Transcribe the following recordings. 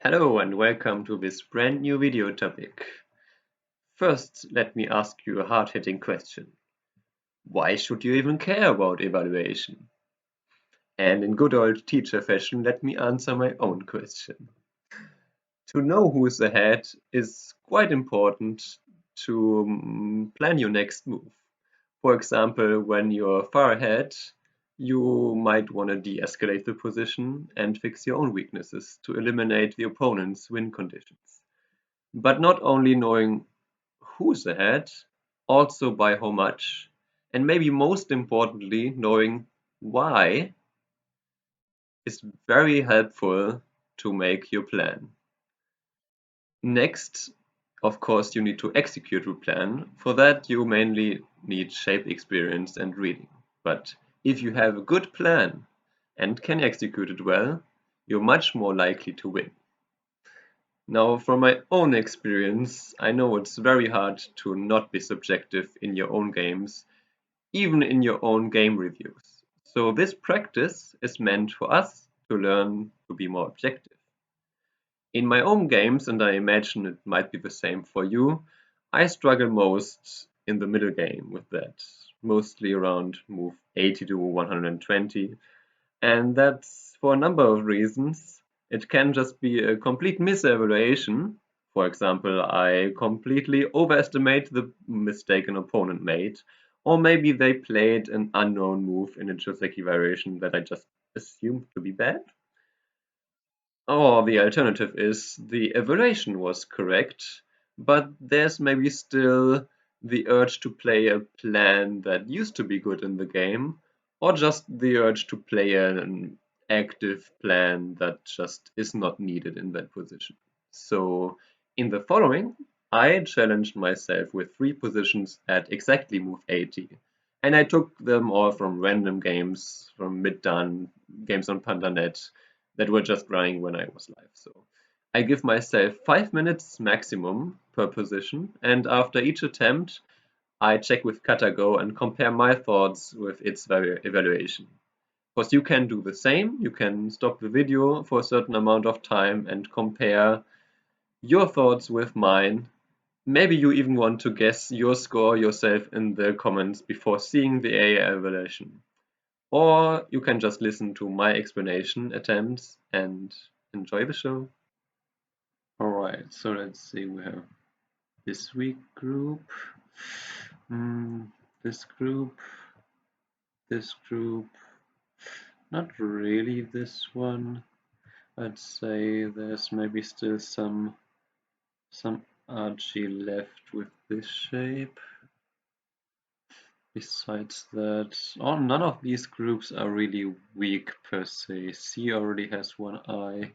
Hello and welcome to this brand new video topic. First, let me ask you a hard-hitting question. Why should you even care about evaluation? And in good old teacher fashion, let me answer my own question. To know who's ahead is quite important to plan your next move. For example, when you're far ahead, you might want to de-escalate the position and fix your own weaknesses to eliminate the opponent's win conditions. But not only knowing who's ahead, also by how much, and maybe most importantly, knowing why is very helpful to make your plan. Next, of course, you need to execute your plan. For that, you mainly need shape experience and reading. But if you have a good plan and can execute it well, you're much more likely to win. Now, from my own experience, I know it's very hard to not be subjective in your own games, even in your own game reviews. So this practice is meant for us to learn to be more objective. In my own games, and I imagine it might be the same for you, I struggle most in the middle game with that, mostly around move 80 to 120, and that's for a number of reasons. It can just be a complete misevaluation. For example, I completely overestimate the mistake an opponent made, or maybe they played an unknown move in a Joseki variation that I just assumed to be bad. Or the alternative is the evaluation was correct, but there's maybe still the urge to play a plan that used to be good in the game, or just the urge to play an active plan that just is not needed in that position. So in the following, I challenged myself with 3 positions at exactly move 80. And I took them all from random games, from Middan, games on Pandanet, that were just running when I was live. So I give myself 5 minutes maximum per position, and after each attempt, I check with Katago and compare my thoughts with its evaluation. Of course, you can do the same. You can stop the video for a certain amount of time and compare your thoughts with mine. Maybe you even want to guess your score yourself in the comments before seeing the AI evaluation. Or you can just listen to my explanation attempts and enjoy the show. Alright, so let's see, we have this week group, this group, this group, not really this one. I'd say there's maybe still some RG left with this shape. Besides that, none of these groups are really weak per se. C already has one eye,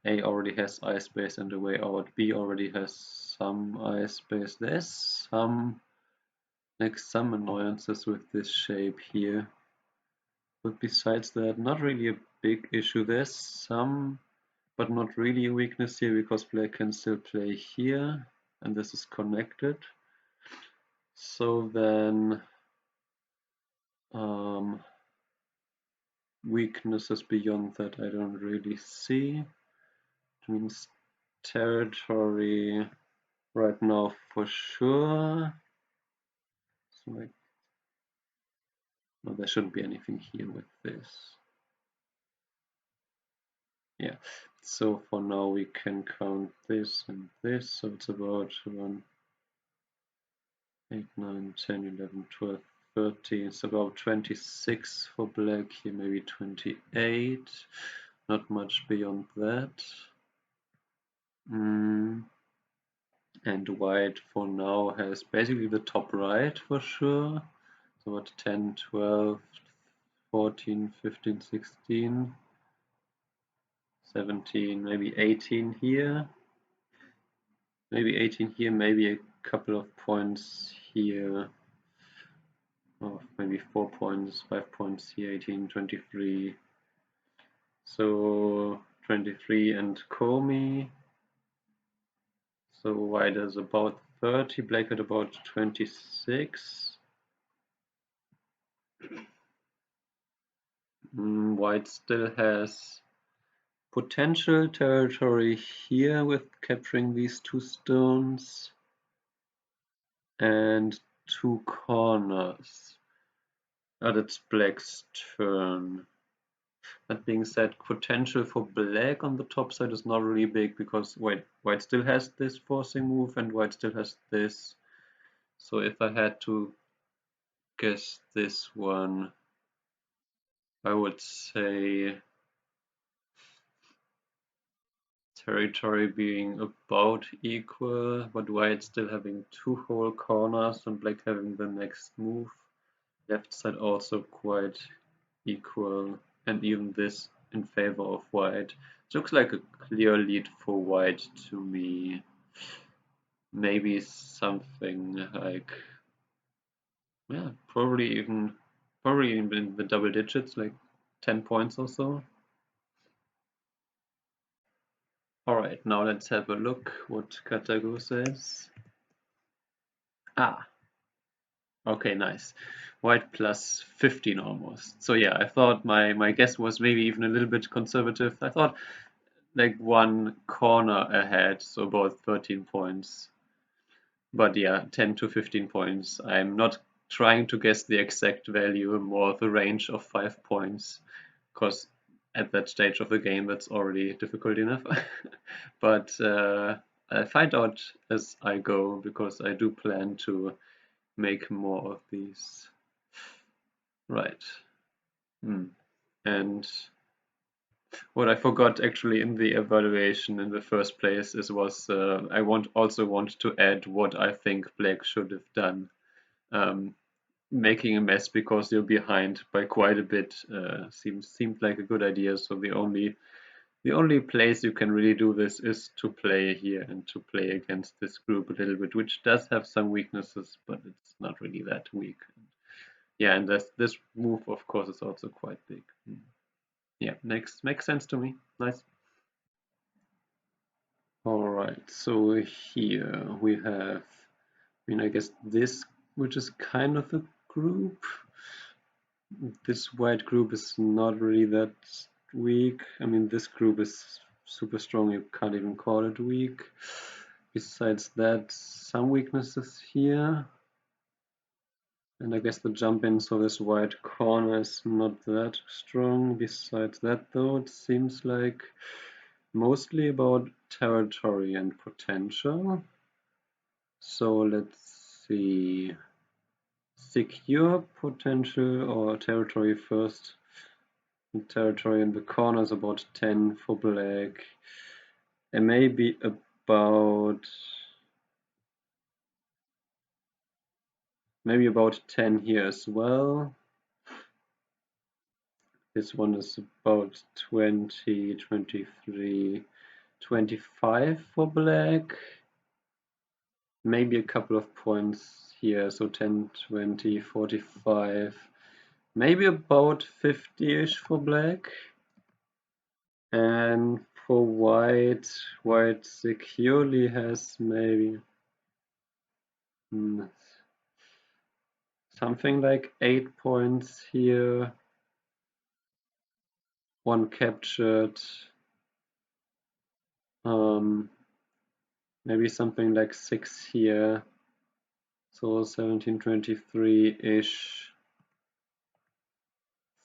A already has eye space and a way out, B already has some eye space. There's some annoyances with this shape here. But besides that, not really a big issue. There's some, but not really a weakness here because black can still play here, and this is connected. So then weaknesses beyond that I don't really see. It means territory right now for sure. So no, there shouldn't be anything here with this. Yeah, so for now we can count this and this, so it's about 1, 8, 9, 10, 11, 12, 13. It's about 26 for black here, maybe 28. Not much beyond that. And white for now has basically the top right for sure. So what, 10, 12, 14, 15, 16, 17, maybe 18 here. Maybe 18 here, maybe a couple of points here. Oh, maybe 4 points, 5 points here, 18, 23. So 23 and Komi. So white is about 30, black at about 26. White still has potential territory here with capturing these 2 stones and 2 corners. That's black's turn. That being said, potential for black on the top side is not really big because white still has this forcing move and white still has this. So if I had to guess this one, I would say territory being about equal, but white still having 2 whole corners and black having the next move. Left side also quite equal, and even this in favor of white. It looks like a clear lead for white to me. Maybe something like, yeah, probably even in the double digits, like 10 points or so. Alright, now let's have a look what Katago says. Ah, okay, nice. White plus 15 almost. So yeah, I thought my guess was maybe even a little bit conservative. I thought like 1 corner ahead, so about 13 points. But yeah, 10 to 15 points. I'm not trying to guess the exact value, more the range of 5 points, because at that stage of the game that's already difficult enough. But I'll find out as I go, because I do plan to make more of these. Right. And what I forgot actually in the evaluation in the first place was I also want to add what I think black should have done. Making a mess because you're behind by quite a bit seemed like a good idea. So the only place you can really do this is to play here and to play against this group a little bit, which does have some weaknesses, but it's not really that weak. Yeah, and this move, of course, is also quite big. Yeah, makes sense to me. Nice. All right, so here we have, I guess this, which is kind of a group. This white group is not really that weak. This group is super strong. You can't even call it weak. Besides that, some weaknesses here. And I guess the jump in, so this white corner is not that strong. Besides that, though, it seems like mostly about territory and potential. So let's see. Secure potential or territory first. Territory in the corner is about 10 for black. And maybe about 10 here as well. This one is about 20, 23, 25 for black. Maybe a couple of points here, so 10, 20, 45. Maybe about 50-ish for black. And for white securely has maybe something like 8 points here. 1 captured. Maybe something like 6 here. So 1723-ish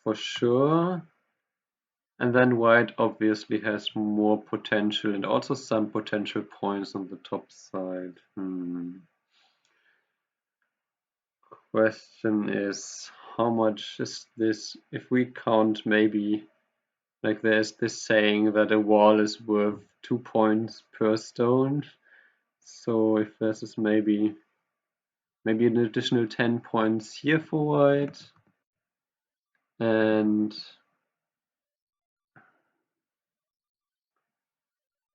for sure. And then white obviously has more potential and also some potential points on the top side. Question is, how much is this? If we count, maybe like there's this saying that a wall is worth 2 points per stone. So if this is maybe an additional 10 points here for white, and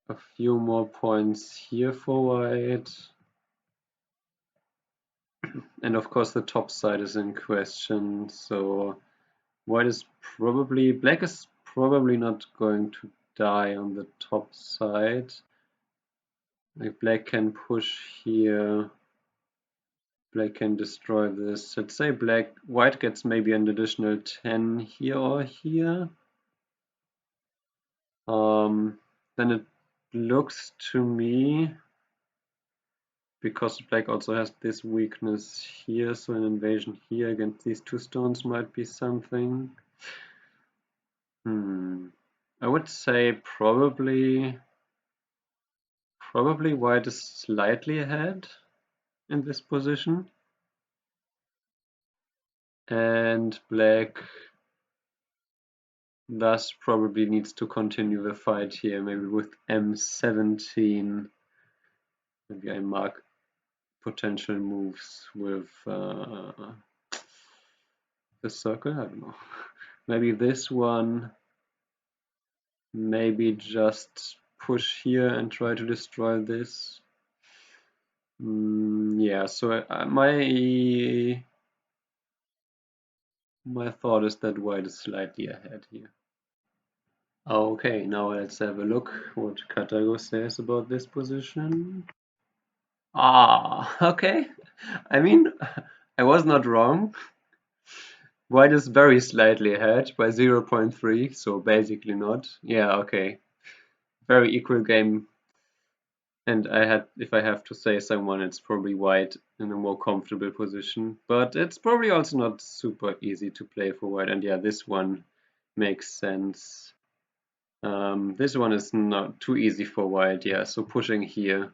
a few more points here for white. And of course the top side is in question, so black is probably not going to die on the top side. Like black can push here, black can destroy this. Let's say white gets maybe an additional 10 here or here. then it looks to me, because black also has this weakness here, so an invasion here against these two stones might be something. I would say probably white is slightly ahead in this position, and black thus probably needs to continue the fight here, maybe with m17. Maybe I mark potential moves with the circle, I don't know. Maybe this one, maybe just push here and try to destroy this. Yeah, so my thought is that white is slightly ahead here. Okay, now let's have a look what Katago says about this position. Okay. I mean, I was not wrong. White is very slightly ahead by 0.3, so basically not. Yeah, okay. Very equal game. And if I have to say someone, it's probably white in a more comfortable position. But it's probably also not super easy to play for white. And yeah, this one makes sense. This one is not too easy for white. Yeah, so pushing here,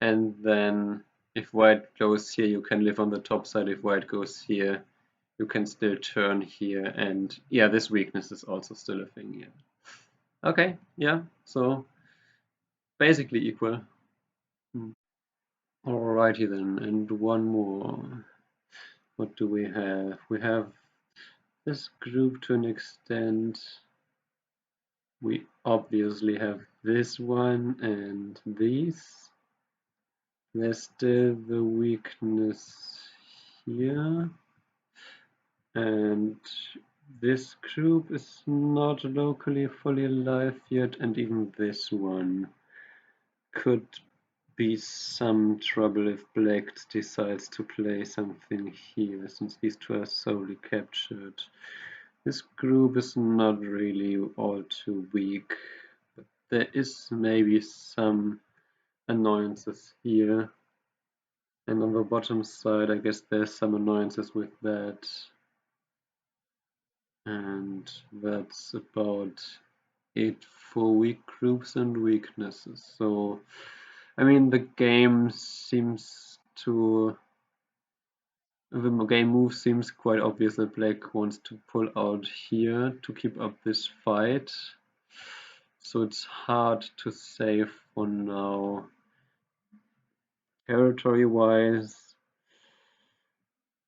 and then if white goes here, you can live on the top side. If white goes here, you can still turn here. And yeah, this weakness is also still a thing here. Okay, yeah, so basically equal. Alrighty then, and one more. What do we have? We have this group to an extent. We obviously have this one and these. There's still the weakness here. And this group is not locally fully alive yet, and even this one could be some trouble if black decides to play something here, since these two are solely captured. This group is not really all too weak, but there is maybe some annoyances here. And on the bottom side, I guess there's some annoyances with that. And that's about it for weak groups and weaknesses. So, I mean, the game move seems quite obvious that black wants to pull out here to keep up this fight. So it's hard to say for now. Territory-wise,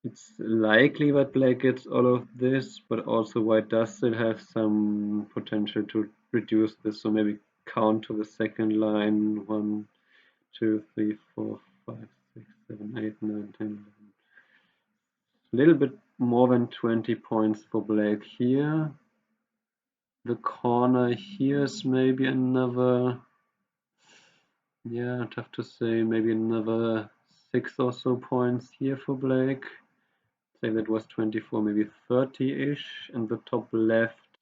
it's likely that black gets all of this, but also white does still have some potential to reduce this. So maybe count to the second line. 1, 2, 3, 4, 5, 6, 7, 8, 9, 10, 11. A little bit more than 20 points for black here. The corner here is maybe another, yeah, tough to say, maybe another 6 or so points here for black. Say that was 24, maybe 30-ish, and the top left,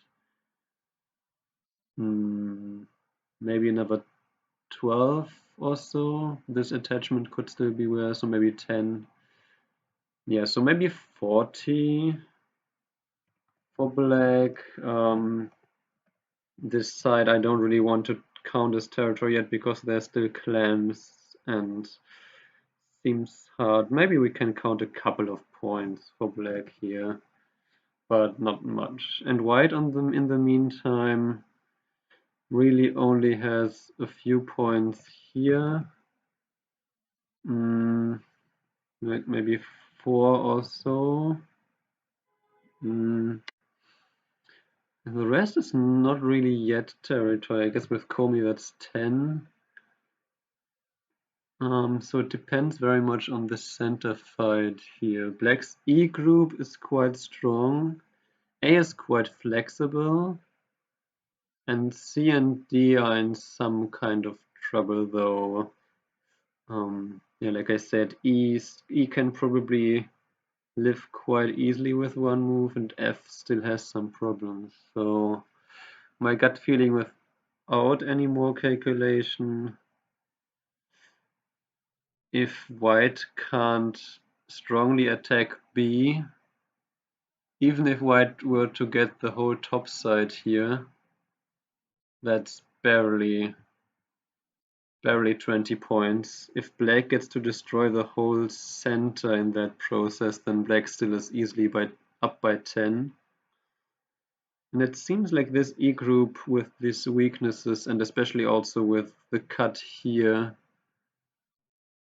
maybe another 12 or so. This attachment could still be worse, so maybe 10. Yeah, so maybe 40 for black. This side I don't really want to count as territory yet because there's still clams and seems hard. Maybe we can count a couple of points for black here, but not much. And white in the meantime really only has a few points here. Maybe 4 or so. The rest is not really yet territory. I guess with Komi that's 10. So it depends very much on the center fight here. Black's E group is quite strong. A is quite flexible. And C and D are in some kind of trouble though. Yeah, like I said, E can probably live quite easily with one move, and F still has some problems. So my gut feeling without any more calculation, if white can't strongly attack B, even if white were to get the whole top side here, that's barely 20 points. If black gets to destroy the whole center in that process, then black still is easily up by 10. And it seems like this E group with these weaknesses, and especially also with the cut here,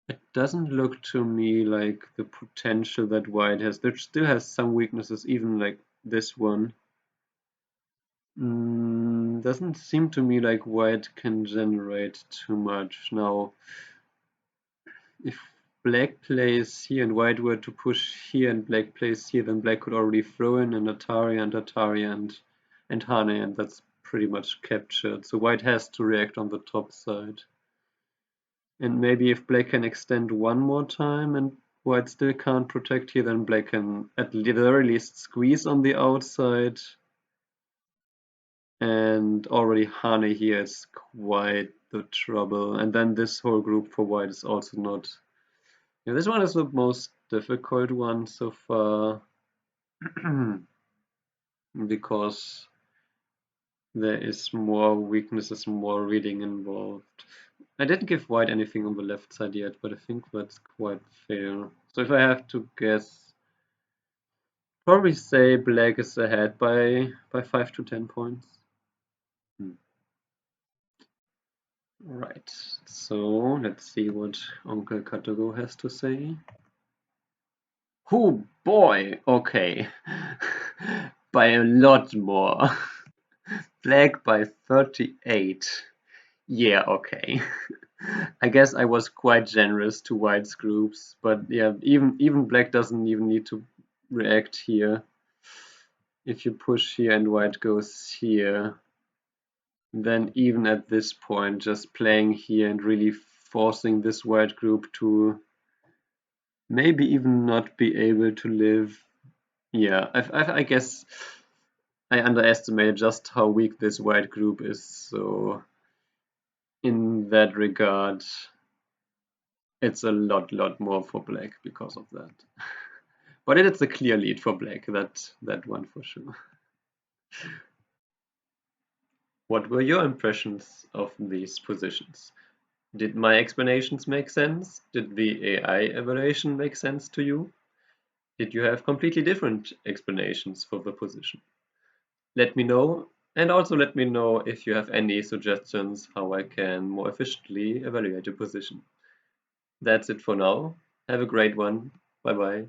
it doesn't look to me like the potential that white has. There still has some weaknesses, even like this one. Doesn't seem to me like white can generate too much. Now, if black plays here and white were to push here and black plays here, then black could already throw in an Atari and Hane, and that's pretty much captured. So white has to react on the top side. And maybe if black can extend one more time and white still can't protect here, then black can at the very least squeeze on the outside. And already Hane here is quite the trouble. And then this whole group for white is also not. Yeah, this one is the most difficult one so far because there is more weaknesses, more reading involved. I didn't give white anything on the left side yet, but I think that's quite fair. So if I have to guess, probably say black is ahead by 5 to 10 points. Right, so let's see what Uncle Katago has to say. Oh boy, okay. By a lot more. Black by 38. Yeah, okay. I guess I was quite generous to white's groups, but yeah, even black doesn't even need to react here. If you push here and white goes here, then even at this point, just playing here and really forcing this white group to maybe even not be able to live. Yeah, I guess I underestimated just how weak this white group is, so in that regard, it's a lot more for black because of that. But it is a clear lead for black, that one for sure. What were your impressions of these positions? Did my explanations make sense? Did the AI evaluation make sense to you? Did you have completely different explanations for the position? Let me know, and also let me know if you have any suggestions how I can more efficiently evaluate a position. That's it for now. Have a great one. Bye bye.